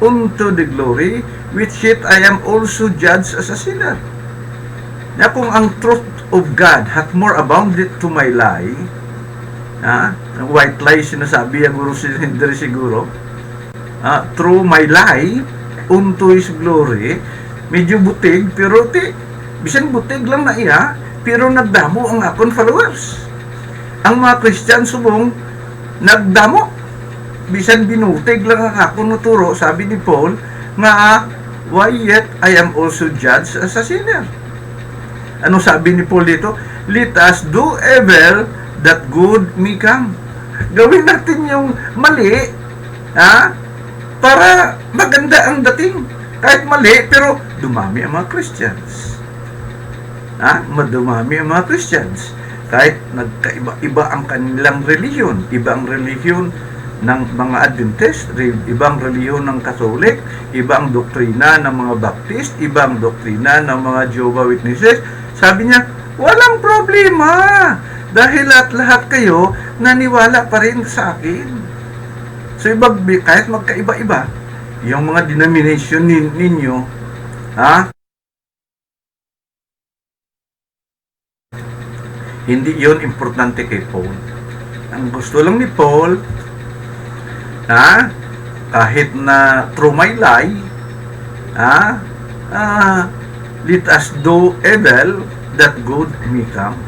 unto the glory, which yet I am also judged as a sinner. Na kung ang truth of God hath more abounded to my lie, white lie sinasabi ang guru siguro, through my lie unto His glory, medyo butig, pero bisan butig lang na iya, pero nagdamo ang akong followers. Ang mga Christian subong nagdamo, bisan binutig lang ang akong nuturo, sabi ni Paul, nga why yet I am also judged as a sinner. Ano sabi ni Paul dito? Let us do evil that good may come. Gawin natin yung mali, para maganda ang dating. Kahit mali, pero dumami ang mga Christians. Madumami ang mga Christians. Kahit nagkaiba-iba ang kanilang relihiyon. Iba ang relihiyon ng mga Adventist, ibang relihiyon ng Catholic, ibang doktrina ng mga Baptist, ibang doktrina ng mga Jehovah's Witnesses. Sabi niya, walang problema dahil lahat kayo naniwala pa rin sa akin. So, kahit magkaiba-iba, yung mga denomination ninyo, ha? Hindi yon importante kay Paul. Ang gusto lang ni Paul, ha? Kahit na through my lie, ha? Let us do evil that good may come.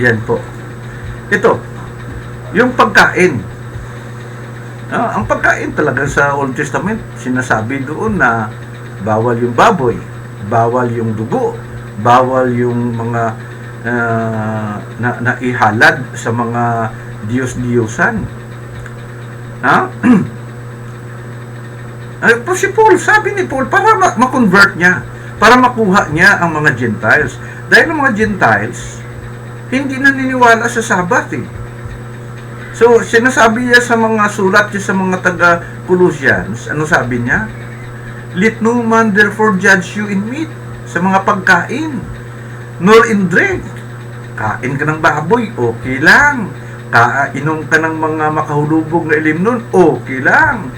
Yan po. Ito, yung pagkain. Ang pagkain talaga sa Old Testament, sinasabi doon na bawal yung baboy, bawal yung dugo, bawal yung mga naihalad sa mga Diyos-Diyosan. Ha? Po si Paul, sabi ni Paul, para ma-convert niya, para makuha niya ang mga Gentiles. Dahil ang mga Gentiles, hindi naniniwala sa Sabat eh. So, sinasabi niya sa mga sulat niya sa mga taga-Colossians, ano sabi niya? Let no man therefore judge you in meat, sa mga pagkain, nor in drink. Kain ka ng baboy, okay lang. Kainom ka ng mga makahulubog na ilim nun, okay lang.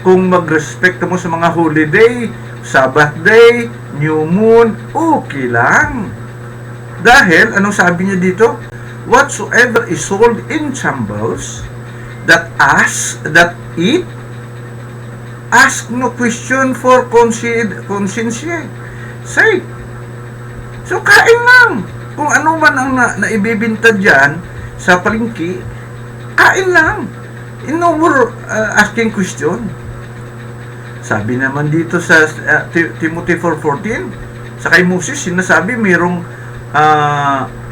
Kung magrespekto mo sa mga holiday, Sabbath day, New Moon, okay lang. Dahil, anong sabi niya dito? Whatsoever is sold in shambles, that eat, ask no question for conscience sake. So, kain lang. Kung ano man ang naibibinta dyan sa palengke, kain lang. No more asking question. Sabi naman dito sa Timothy 4:14, sa kay Moses sinasabi mayroong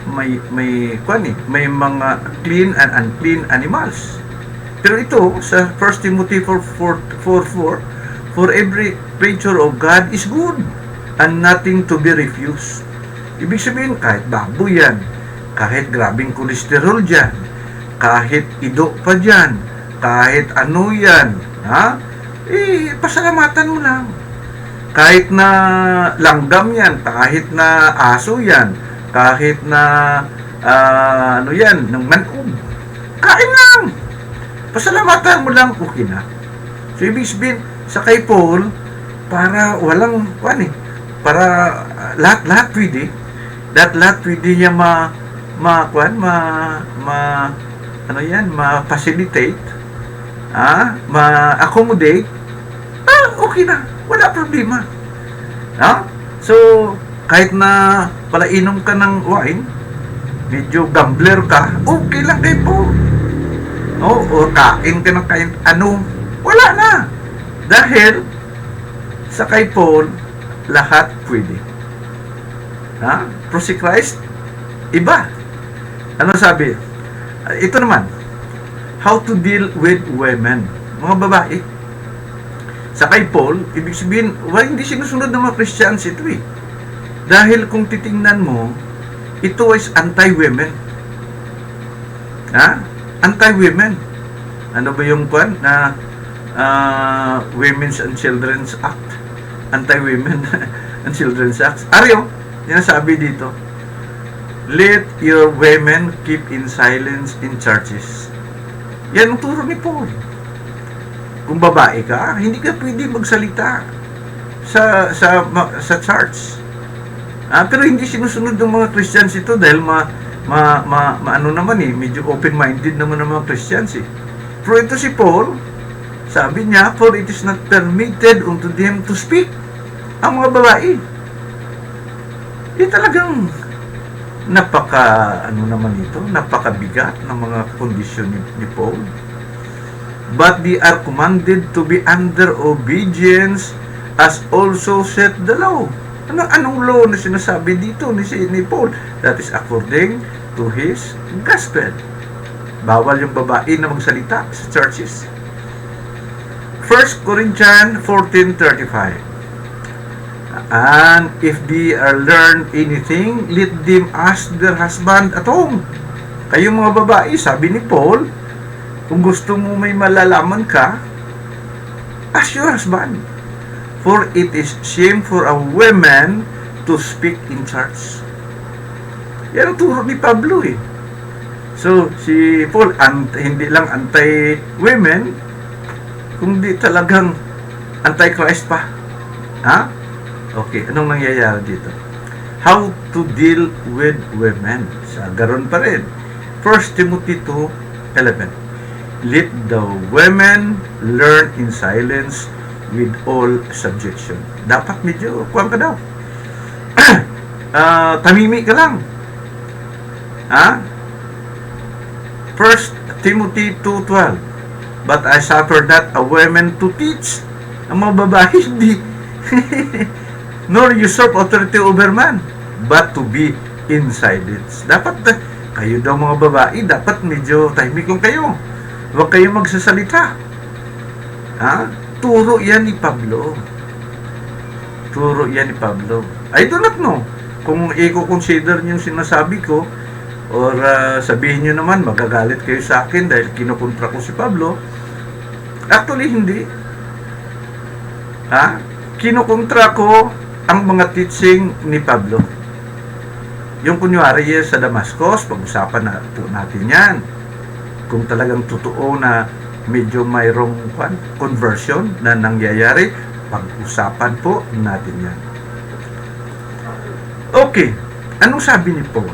may mga clean and unclean animals. Pero ito sa 1 Timothy 4:4, for every creature of God is good and nothing to be refused. Ibig sabihin, kahit baboy yan, kahit grabing kolesterol dyan, kahit ido pa dyan, kahit ano yan, ha? Pasalamatan mo lang. Kahit na langgam yan, kahit na aso yan, kahit na ano yan, ng manok, kain lang. Pasalamatan mo lang, okay na. So, ibig sabihin, sa kay Paul, para walang, para lahat pwede, lahat pwede niya ma-facilitate, ma-accommodate, okay na, wala problema. So, kahit na palainom ka ng wine, medyo gambler ka, okay lang kay Paul. O kain ka ng wala na. Dahil, sa kay Paul, lahat pwede. Pero si Christ, iba. Ano sabi? Ito naman, how to deal with women. Mga babae. Sa kay Paul, ibig sabihin, hindi sinusunod ng mga Christians ito eh. Dahil kung titingnan mo, ito is anti-women. Anti-women. Ano ba yung na Women's and Children's Act? Anti-Women and Children's Act. Sinasabi dito, let your women keep in silence in churches. Yan ang turo ni Paul. Kung babae ka, hindi ka pwede magsalita sa church. Pero hindi sinusunod ng mga Christians ito dahil medyo open-minded naman ng mga Christians eh. Pero ito si Paul, sabi niya, for it is not permitted unto them to speak. Ang mga babae. Talagang napakabigat ng mga kondisyon ni Paul. But they are commanded to be under obedience as also set the law. Anong law na sinasabi dito ni Paul? That is according to his gospel. Bawal yung babae na magsalita sa churches. 1 Corinthians 14:35. And if they are learned anything, let them ask their husband at home. Kayong mga babae, sabi ni Paul, kung gusto mo may malalaman ka, ask your husband. For it is shame for a woman to speak in church. Yan ang turo ni Pablo eh. So, si Paul, hindi lang anti-women, kundi talagang anti-Christ pa. Ha? Okay, anong nangyayari dito? How to deal with women. Sa garon pa rin. 1 Timothy 2:11. Let the women learn in silence with all subjection. Dapat medyo, kuwan ka daw. Tamimi ka lang. Ha? 1 Timothy 2:12. But I suffer not a woman to teach. Ang mga babae, hindi. Nor usurp authority over man, but to be in silence. Dapat, kayo daw mga babae, dapat medyo tahimik kayo. Huwag kayo magsasalita. Ha? Turo yan ni Pablo. Turo yan ni Pablo. I do not know kung i-consider niyo yung sinasabi ko, or sabihin nyo naman, magagalit kayo sa akin dahil kinukontra ko si Pablo. Actually, hindi. Ha? Kinukontra ko ang mga teaching ni Pablo. Yung kunyari sa Damascus, pag-usapan na po natin yan. Kung talagang totoo na medyo mayroong conversion na nangyayari, pag-usapan po natin yan. Okay. Anong sabi ni Paul?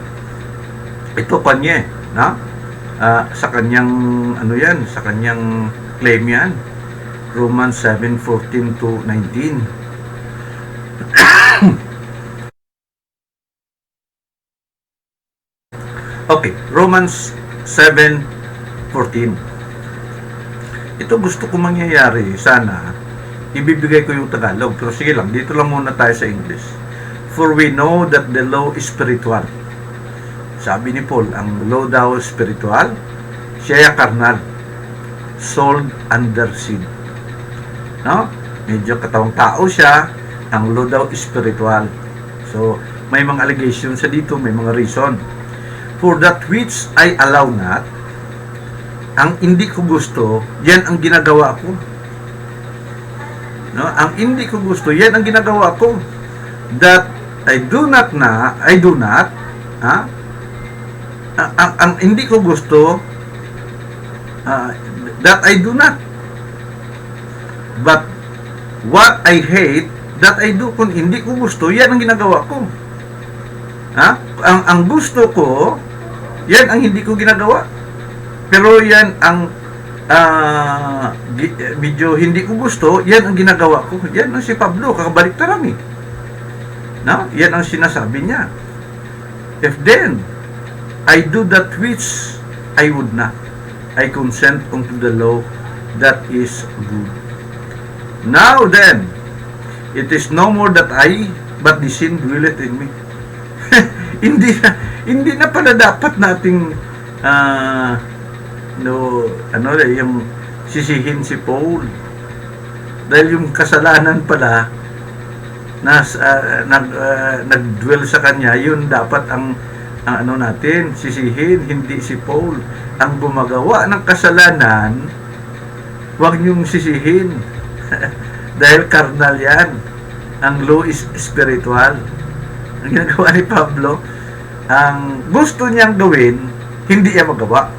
Ito kanya, na? Sa kanyang sa kanyang claim yan. Romans 7:14 to 19. Okay, Romans 7:14. Ito gusto ko mangyayari, sana ibibigay ko yung Tagalog, pero sige lang, dito lang muna tayo sa English. For we know that the law is spiritual. Sabi ni Paul, ang law daw spiritual, siya karnal, sold under sin. No? Medyo katawang tao siya, ang law daw spiritual. So, may mga allegations sa dito, may mga reason. For that which I allow not, ang hindi ko gusto, yan ang ginagawa ko. No? Ang hindi ko gusto, yan ang ginagawa ko. That I do not, ha? Ang hindi ko gusto, that I do not. But what I hate, that I do. Kung hindi ko gusto, yan ang ginagawa ko. Ha? Ang gusto ko, yan ang hindi ko ginagawa. Pero yan ang medyo hindi ko gusto, yan ang ginagawa ko. Yan ang si Pablo, kakabaliktaran eh. No? Yan ang sinasabi niya. If then I do that which I would not, I consent unto the law that is good. Now then, it is no more that I, but the sin dwelleth in me. Hindi na pala dapat nating yung sisihin si Paul. Dahil yung kasalanan pala nag-dwell sa kanya, yun dapat ang natin sisihin, hindi si Paul. Ang gumagawa ng kasalanan, huwag niyong sisihin. Dahil karnal yan. Ang law is spiritual. Ang ginagawa ni Pablo, ang gusto niyang gawin, hindi niya magawa.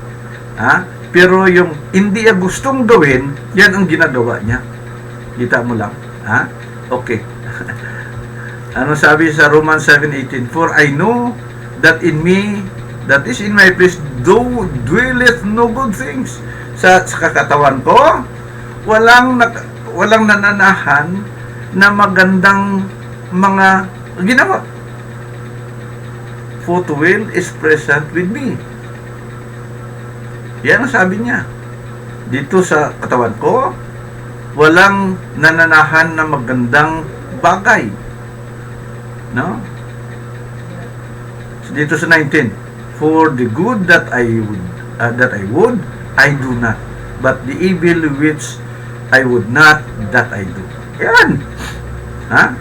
Ha? Pero yung hindi niya gustong gawin, yan ang ginagawa niya. Kita mo lang. Ha? Okay. Ano sabi sa Romans 7:18? For I know that in me, that is in my flesh, dwelleth no good things. Sa kakatawan ko, walang nananahan na magandang mga ginawa. For the will is present with me. Yan ang sabi niya. Dito sa katawan ko, walang nananahan na magandang bagay. No? So dito sa 19, for the good that I would, I do not. But the evil which I would not, that I do. Yan. Ha?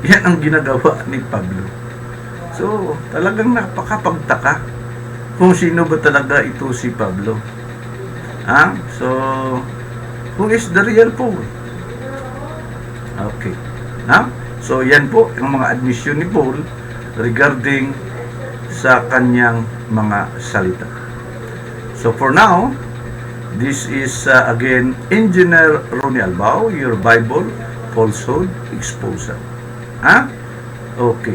Yan ang ginagawa ni Pablo. So, talagang napakapagtaka kung sino ba talaga ito si Pablo. Ha? So, who is the real Paul? Okay. Ha? So, yan po ang mga admission ni Paul regarding sa kanyang mga salita. So for now, this is again Engineer Ronnie Albao, your Bible falsehood exposer. Ha? Okay.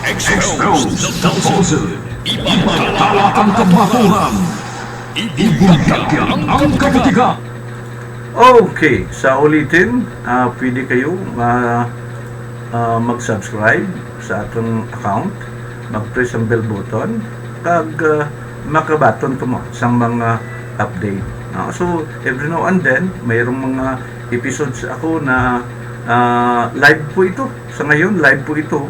Expose the falsehood. Ibantala ang kamaturan. Ibulgadya ang kabutigan. Okay, sa ulitin, pwede kayo mag-subscribe sa atong account, mag-press ang bell button, kag makabaton to mo sa mga update. So, every now and then, mayroong mga episodes ako na live po ito. Sa ngayon, live po ito.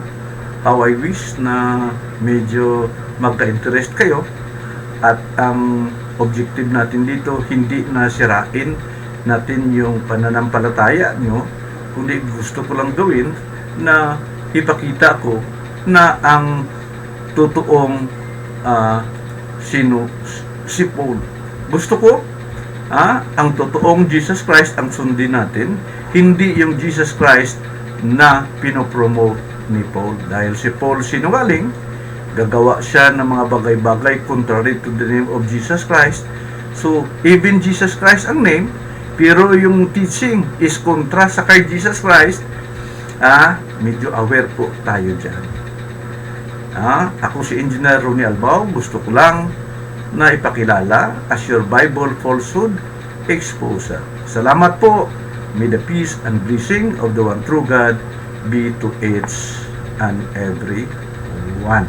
How I wish na medyo magka-interest kayo. At ang objective natin dito, hindi na sirain natin yung pananampalataya nyo, kundi gusto ko lang gawin na ipakita ko na ang totoong sino si Paul. Gusto ko ang totoong Jesus Christ ang sundin natin, hindi yung Jesus Christ na pinopromote ni Paul. Dahil si Paul sinungaling, gagawa siya ng mga bagay-bagay contrary to the name of Jesus Christ. So, even Jesus Christ ang name, pero yung teaching is kontra sa kay Jesus Christ, medyo aware po tayo dyan. Ako si Engineer Ronnie Albao, gusto ko lang na ipakilala as your Bible falsehood exposer. Salamat po. May the peace and blessing of the one true God be to each and every one.